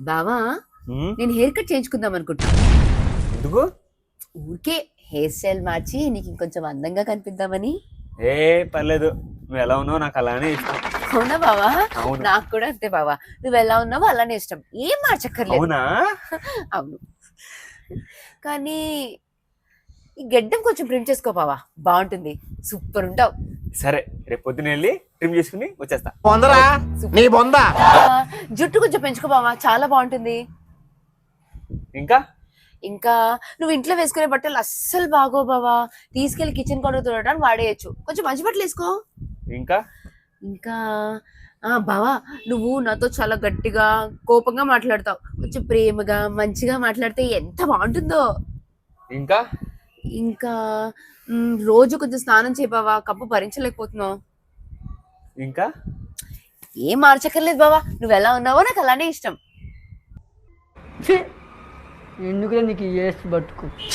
బావా, హ్మ్? నేను హెయిర్ కట్ చేయించుకుందాం అనుకుంటా. ఎందుకు? ఊరికే హెయిర్ స్టైల్ మార్చి నీకు ఇంకొంచెం అందంగా కనిపిద్దామని. ఏ పర్లేదు, నువ్వు ఎలా ఉన్నావు నాకు అలానే ఇష్టం. అవునా బావా? అవును. నాకు కూడా అంతే బావా. నువ్వు ఎలా ఉన్నావో అలానే ఇష్టం, ఏం మార్చక్కర్లేదు. అవునా? అవును. కానీ ఈ గెడ్డం కొంచెం ప్రింట్ చేసుకో బావా, బాగుంటుంది. సూపర్ ఉంటావు. సరే, రేపు పొద్దున వెళ్ళి ట్రిమ్ చేసుకుని వచ్చేస్తా. బొందరా నీ బొంద. జుట్టు కొంచెం పెంచుకో బావా, చాలా బాగుంటుంది. ఇంకా ఇంకా నువ్వు ఇంట్లో వేసుకునే బట్టలు అస్సలు బాగో బావా. తీసుకెళ్లి కిచెన్ కడుగు తుడవడానికి వాడేయచ్చు. కొంచెం మంచి బట్టలు వేసుకో. ఇంకా ఇంకా బావా, నువ్వు నాతో చాలా గట్టిగా కోపంగా మాట్లాడతావు. కొంచెం ప్రేమగా మంచిగా మాట్లాడితే ఎంత బాగుంటుందో. ఇంకా ఇంకా రోజు కొంచెం స్నానం చేయబావా, కప్పు భరించలేకపోతున్నావు. ఇంకా ఏం మార్చక్కర్లేదు బావా, నువ్వు ఎలా ఉన్నావో నాకు అలానే ఇష్టం. ఎందుకులే నీకు ఏసు బతుకు.